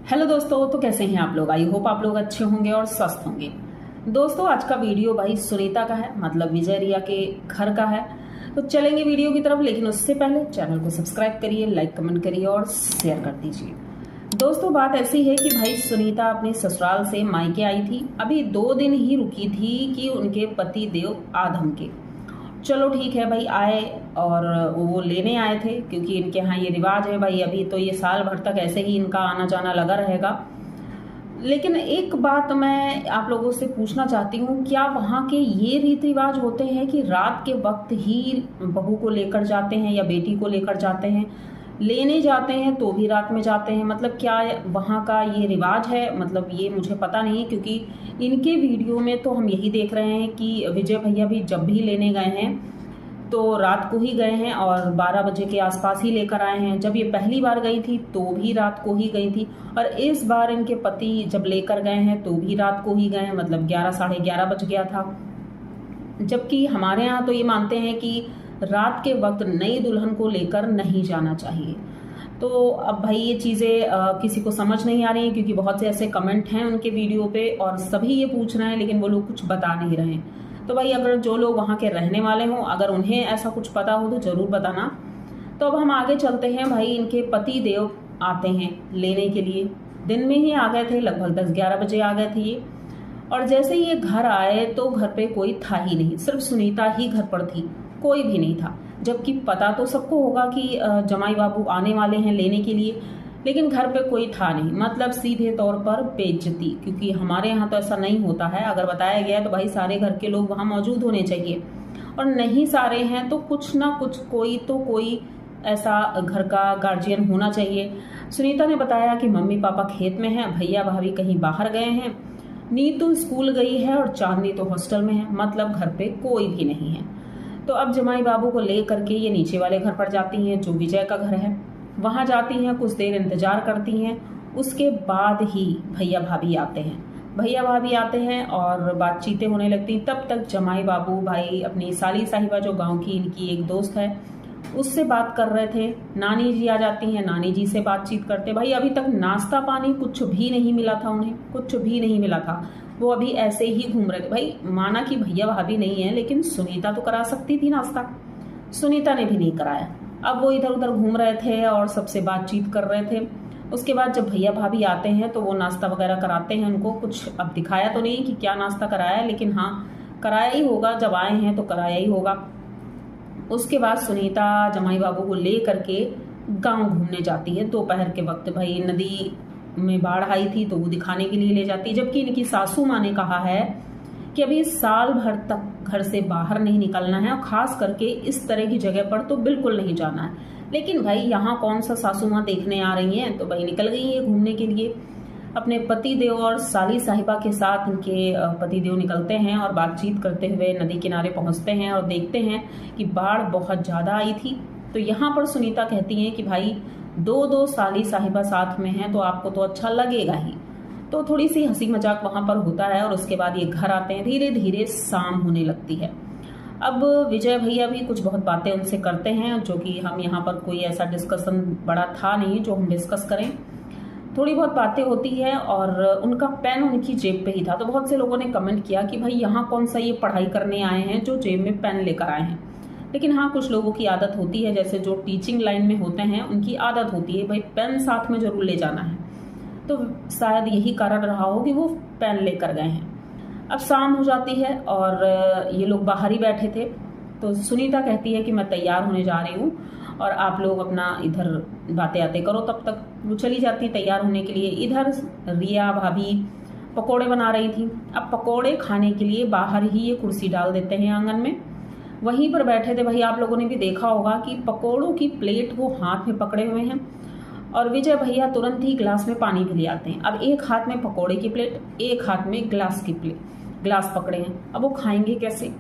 Hello दोस्तों, तो कैसे हैं आप लोग। आई होप आप लोग अच्छे होंगे और स्वस्थ होंगे। दोस्तों, आज का वीडियो भाई सुनीता का है, मतलब विजय रिया के घर का है। तो चलेंगे वीडियो की तरफ, लेकिन उससे पहले चैनल को सब्सक्राइब करिए, लाइक कमेंट करिए और शेयर कर दीजिए। दोस्तों, बात ऐसी है कि भाई सुनीता अपने ससुराल से मायके आई थी। अभी 2 दिन ही रुकी थी कि उनके पति देव आधम के, चलो ठीक है भाई, आए और वो लेने आए थे, क्योंकि इनके यहाँ ये रिवाज है भाई। अभी तो ये साल भर तक ऐसे ही इनका आना जाना लगा रहेगा। लेकिन एक बात मैं आप लोगों से पूछना चाहती हूँ, क्या वहाँ के ये रीति रिवाज होते हैं कि रात के वक्त ही बहू को लेकर जाते हैं या बेटी को लेकर जाते हैं, लेने जाते हैं तो भी रात में जाते हैं? मतलब क्या वहाँ का ये रिवाज है? मतलब ये मुझे पता नहीं, क्योंकि इनके वीडियो में तो हम यही देख रहे हैं कि विजय भैया भी जब भी लेने गए हैं तो रात को ही गए हैं और 12 बजे के आसपास ही लेकर आए हैं। जब ये पहली बार गई थी तो भी रात को ही गई थी, और इस बार इनके पति जब लेकर गए हैं तो भी रात को ही गए हैं, मतलब 11 साढ़े 11 बज गया था। जबकि हमारे यहाँ तो ये मानते हैं कि रात के वक्त नई दुल्हन को लेकर नहीं जाना चाहिए। तो अब भाई ये चीज़ें किसी को समझ नहीं आ रही हैं, क्योंकि बहुत से ऐसे कमेंट हैं उनके वीडियो पे और सभी ये पूछ रहे हैं, लेकिन वो लोग कुछ बता नहीं रहे हैं। तो भाई अगर जो लोग वहाँ के रहने वाले हों, अगर उन्हें ऐसा कुछ पता हो तो ज़रूर बताना। तो अब हम आगे चलते हैं। भाई इनके पति देव आते हैं लेने के लिए, दिन में ही आ गए थे, लगभग 10-11 बजे आ गए थे ये। और जैसे ही ये घर आए तो घर पे कोई था ही नहीं, सिर्फ सुनीता ही घर पर थी, कोई भी नहीं था। जबकि पता तो सबको होगा कि जमाई बाबू आने वाले हैं लेने के लिए, लेकिन घर पे कोई था नहीं। मतलब सीधे तौर पर बेइज्जती, क्योंकि हमारे यहाँ तो ऐसा नहीं होता है। अगर बताया गया है तो भाई सारे घर के लोग वहाँ मौजूद होने चाहिए, और नहीं सारे हैं तो कुछ ना कुछ कोई ऐसा घर का गार्जियन होना चाहिए। सुनीता ने बताया कि मम्मी पापा खेत में हैं, भैया भाभी कहीं बाहर गए हैं, नीतू स्कूल गई है और चांदनी तो हॉस्टल में है, मतलब घर पे कोई भी नहीं है। तो अब जमाई बाबू को ले करके ये नीचे वाले घर पर जाती हैं, जो विजय का घर है। वहां जाती हैं, कुछ देर इंतजार करती हैं, उसके बाद ही भैया भाभी आते हैं। भैया भाभी आते हैं और बातचीतें होने लगती। तब तक जमाई बाबू भाई अपनी साली साहिबा, जो गांव की इनकी एक दोस्त है, उससे बात कर रहे थे। नानी जी आ जाती हैं, नानी जी से बातचीत करते। भाई अभी तक नाश्ता पानी कुछ भी नहीं मिला था उन्हें, कुछ भी नहीं मिला था। वो अभी ऐसे ही घूम रहे थे। भाई माना कि भैया भाभी नहीं है, लेकिन सुनीता तो करा सकती थी नाश्ता, सुनीता ने भी नहीं कराया। अब वो इधर उधर घूम रहे थे और सबसे बातचीत कर रहे थे। उसके बाद जब भैया भाभी आते हैं तो वो नाश्ता वगैरह कराते हैं उनको। कुछ अब दिखाया तो नहीं कि क्या नाश्ता कराया, लेकिन हाँ कराया ही होगा, जब आए हैं तो कराया ही होगा। उसके बाद सुनीता जमाई बाबू को ले करके गांव घूमने जाती है दोपहर के वक्त। भाई नदी में बाढ़ आई थी तो वो दिखाने के लिए ले जाती है, जबकि इनकी सासू माँ ने कहा है कि अभी साल भर तक घर से बाहर नहीं निकलना है, और खास करके इस तरह की जगह पर तो बिल्कुल नहीं जाना है। लेकिन भाई यहाँ कौन सा सासू माँ देखने आ रही हैं, तो भाई निकल गई है घूमने के लिए। अपने पति देव और साली साहिबा के साथ इनके पति देव निकलते हैं और बातचीत करते हुए नदी किनारे पहुंचते हैं और देखते हैं कि बाढ़ बहुत ज़्यादा आई थी। तो यहाँ पर सुनीता कहती हैं कि भाई दो साली साहिबा साथ में हैं तो आपको तो अच्छा लगेगा ही। तो थोड़ी सी हंसी मजाक वहाँ पर होता है, और उसके बाद ये घर आते हैं। धीरे धीरे शाम होने लगती है। अब विजय भैया भी कुछ बहुत बातें उनसे करते हैं, जो कि हम यहाँ पर कोई ऐसा डिस्कशन बड़ा था नहीं जो हम डिस्कस करें। थोड़ी बहुत बातें होती है और उनका पेन उनकी जेब पे ही था। तो बहुत से लोगों ने कमेंट किया कि भाई यहाँ कौन सा ये पढ़ाई करने आए हैं जो जेब में पेन लेकर आए हैं। लेकिन हाँ, कुछ लोगों की आदत होती है, जैसे जो टीचिंग लाइन में होते हैं उनकी आदत होती है भाई पेन साथ में जरूर ले जाना है। तो शायद यही कारण रहा हो कि वो पेन लेकर गए हैं। अब शाम हो जाती है और ये लोग बाहर ही बैठे थे। तो सुनीता कहती है कि मैं तैयार होने जा रही हूँ और आप लोग अपना इधर बातें आते करो। तब तक वो चली जाती तैयार होने के लिए। इधर रिया भाभी पकोड़े बना रही थी। अब पकोड़े खाने के लिए बाहर ही ये कुर्सी डाल देते हैं आंगन में, वहीं पर बैठे थे। भाई आप लोगों ने भी देखा होगा कि पकोड़ों की प्लेट वो हाथ में पकड़े हुए हैं, और विजय भैया तुरंत ही ग्लास में पानी भी ले आते हैं। अब एक हाथ में पकोड़े की प्लेट, एक हाथ में ग्लास पकड़े हैं। अब वो खाएंगे कैसे?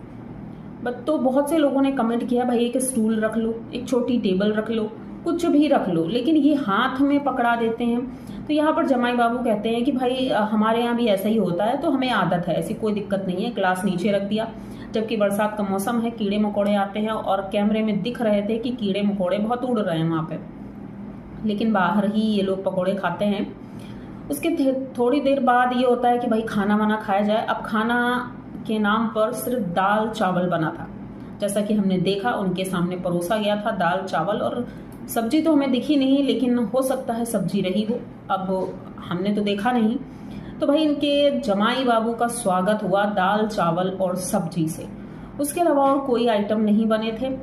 तो बहुत से लोगों ने कमेंट किया भाई एक स्टूल रख लो, एक छोटी टेबल रख लो, कुछ भी रख लो, लेकिन ये हाथ में पकड़ा देते हैं। तो यहाँ पर जमाई बाबू कहते हैं कि भाई हमारे यहाँ भी ऐसा ही होता है, तो हमें आदत है, ऐसी कोई दिक्कत नहीं है। ग्लास नीचे रख दिया। जबकि बरसात का मौसम है, कीड़े मकोड़े आते हैं, और कैमरे में दिख रहे थे कि कीड़े मकोड़े बहुत उड़ रहे हैं वहाँ पे। लेकिन बाहर ही ये लोग पकोड़े खाते हैं। उसके थोड़ी देर बाद ये होता है कि भाई खाना वाना खाया जाए। अब खाना के नाम पर सिर्फ दाल चावल बना था, जैसा कि हमने देखा उनके सामने परोसा गया था दाल चावल, और सब्जी तो हमें दिखी नहीं, लेकिन हो सकता है सब्जी रही हो, अब हमने तो देखा नहीं। तो भाई इनके जमाई बाबू का स्वागत हुआ दाल चावल और सब्जी से, उसके अलावा और कोई आइटम नहीं बने थे।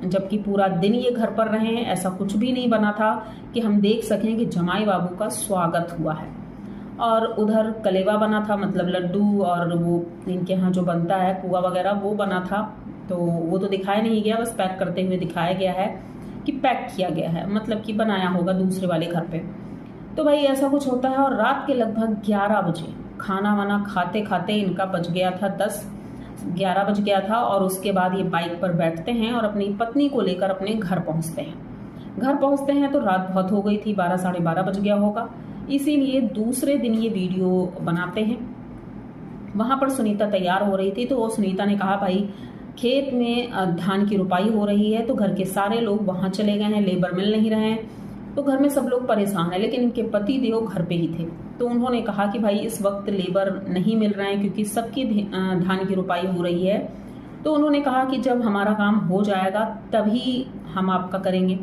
जबकि पूरा दिन ये घर पर रहे हैं, ऐसा कुछ भी नहीं बना था कि हम देख सकें कि जमाई बाबू का स्वागत हुआ है। और उधर कलेवा बना था, मतलब लड्डू, और वो इनके यहाँ जो बनता है पुआ वगैरह वो बना था, तो वो तो दिखाया नहीं गया, बस पैक करते हुए दिखाया गया है कि पैक किया गया है, मतलब कि बनाया होगा दूसरे वाले घर पे। तो भाई ऐसा कुछ होता है। और रात के लगभग 11 बजे खाना वाना खाते खाते इनका बज गया था 10-11 बज गया था, और उसके बाद ये बाइक पर बैठते हैं और अपनी पत्नी को लेकर अपने घर पहुंचते हैं। घर पहुंचते हैं तो रात बहुत हो गई थी, 12-12:30 बज गया होगा, इसीलिए दूसरे दिन ये वीडियो बनाते हैं। वहां पर सुनीता तैयार हो रही थी, तो वो सुनीता ने कहा भाई खेत में धान की रुपाई हो रही है, तो घर के सारे लोग वहां चले गए हैं, लेबर मिल नहीं रहे हैं, तो घर में सब लोग परेशान है। लेकिन इनके पति देव घर पे ही थे, तो उन्होंने कहा कि भाई इस वक्त लेबर नहीं मिल रहे हैं क्योंकि सबकी धान की रुपाई हो रही है। तो उन्होंने कहा कि जब हमारा काम हो जाएगा तभी हम आपका करेंगे।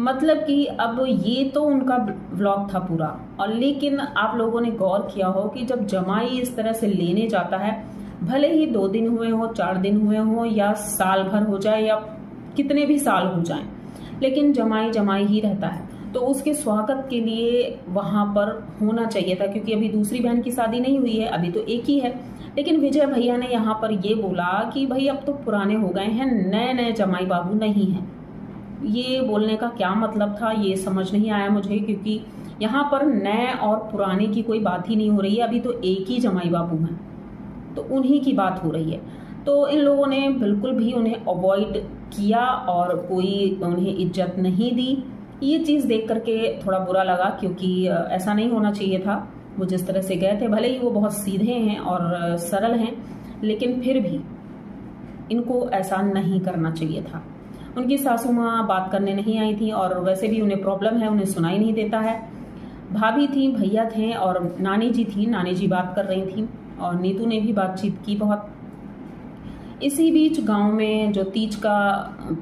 मतलब कि अब ये तो उनका व्लॉग था पूरा, और लेकिन आप लोगों ने गौर किया हो कि जब जमाई इस तरह से लेने जाता है, भले ही 2 दिन हुए हो, 4 दिन हुए हो, या साल भर हो जाए, या कितने भी साल हो जाएं, लेकिन जमाई जमाई ही रहता है। तो उसके स्वागत के लिए वहां पर होना चाहिए था, क्योंकि अभी दूसरी बहन की शादी नहीं हुई है, अभी तो एक ही है। लेकिन विजय भैया ने यहाँ पर ये बोला कि भाई अब तो पुराने हो गए हैं, नए नए जमाई बाबू नहीं हैं। ये बोलने का क्या मतलब था ये समझ नहीं आया मुझे, क्योंकि यहाँ पर नए और पुराने की कोई बात ही नहीं हो रही है, अभी तो एक ही जमाई बाबू हैं, तो उन्हीं की बात हो रही है। तो इन लोगों ने बिल्कुल भी उन्हें अवॉइड किया और कोई उन्हें इज्जत नहीं दी। ये चीज़ देख करके थोड़ा बुरा लगा, क्योंकि ऐसा नहीं होना चाहिए था। वो जिस तरह से गए थे, भले ही वो बहुत सीधे हैं और सरल हैं, लेकिन फिर भी इनको ऐसा नहीं करना चाहिए था। उनकी सासू माँ बात करने नहीं आई थी, और वैसे भी उन्हें प्रॉब्लम है, उन्हें सुनाई नहीं देता है। भाभी थी, भैया थे, और नानी जी थी, नानी जी बात कर रही थी, और नीतू ने भी बातचीत की बहुत। इसी बीच गांव में जो तीज का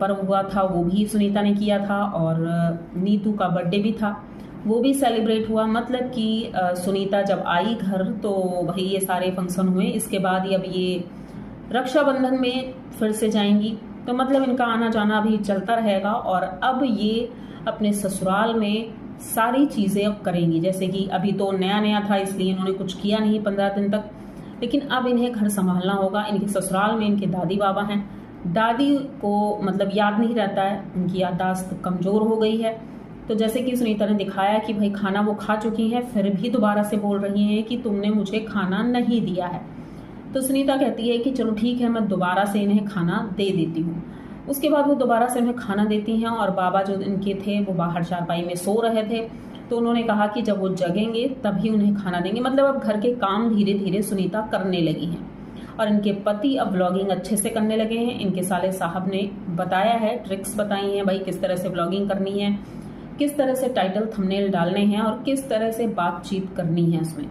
पर्व हुआ था वो भी सुनीता ने किया था, और नीतू का बर्थडे भी था, वो भी सेलिब्रेट हुआ। मतलब कि सुनीता जब आई घर तो भाई ये सारे फंक्शन हुए। इसके बाद ही अब ये रक्षाबंधन में फिर से जाएंगी, तो मतलब इनका आना जाना भी चलता रहेगा। और अब ये अपने ससुराल में सारी चीज़ें अब करेंगी, जैसे कि अभी तो नया नया था इसलिए इन्होंने कुछ किया नहीं 15 दिन तक, लेकिन अब इन्हें घर संभालना होगा। इनके ससुराल में इनके दादी बाबा हैं, दादी को मतलब याद नहीं रहता है, उनकी याददाश्त कमज़ोर हो गई है। तो जैसे कि सुनीता ने दिखाया कि भाई खाना वो खा चुकी हैं, फिर भी दोबारा से बोल रही हैं कि तुमने मुझे खाना नहीं दिया है। तो सुनीता कहती है कि चलो ठीक है, मैं दोबारा से इन्हें खाना दे देती हूँ। उसके बाद वो दोबारा से उन्हें खाना देती हैं, और बाबा जो इनके थे वो बाहर चारपाई में सो रहे थे, तो उन्होंने कहा कि जब वो जगेंगे तभी उन्हें खाना देंगे। मतलब अब घर के काम धीरे धीरे सुनीता करने लगी हैं, और इनके पति अब व्लॉगिंग अच्छे से करने लगे हैं। इनके साले साहब ने बताया है, ट्रिक्स बताई हैं भाई किस तरह से व्लॉगिंग करनी है, किस तरह से टाइटल थंबनेल डालने हैं, और किस तरह से बातचीत करनी है उसमें।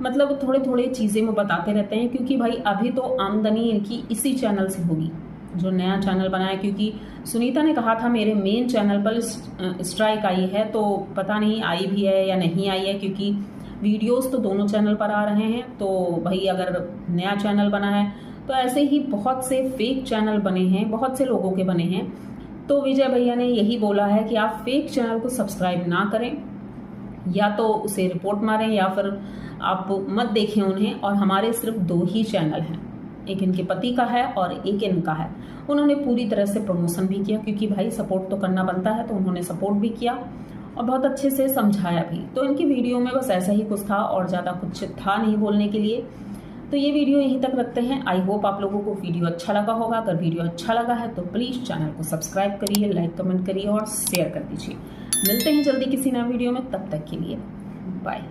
मतलब थोड़े थोड़े चीज़ें वो बताते रहते हैं, क्योंकि भाई अभी तो आमदनी इनकी इसी चैनल से होगी जो नया चैनल बनाया। क्योंकि सुनीता ने कहा था मेरे मेन चैनल पर स्ट्राइक आई है, तो पता नहीं आई भी है या नहीं आई है, क्योंकि वीडियोस तो दोनों चैनल पर आ रहे हैं। तो भाई अगर नया चैनल बना है तो ऐसे ही बहुत से फेक चैनल बने हैं, बहुत से लोगों के बने हैं। तो विजय भैया ने यही बोला है कि आप फेक चैनल को सब्सक्राइब ना करें, या तो उसे रिपोर्ट मारें, या फिर आप मत देखें उन्हें। और हमारे सिर्फ 2 ही चैनल हैं, एक इनके पति का है और एक इनका है। उन्होंने पूरी तरह से प्रमोशन भी किया, क्योंकि भाई सपोर्ट तो करना बनता है, तो उन्होंने सपोर्ट भी किया और बहुत अच्छे से समझाया भी। तो इनकी वीडियो में बस ऐसा ही कुछ था, और ज़्यादा कुछ था नहीं बोलने के लिए। तो ये वीडियो यहीं तक रखते हैं। आई होप आप लोगों को वीडियो अच्छा लगा होगा। अगर वीडियो अच्छा लगा है तो प्लीज़ चैनल को सब्सक्राइब करिए, लाइक कमेंट करिए और शेयर कर दीजिए। मिलते हैं जल्दी किसी नए वीडियो में, तब तक के लिए बाय।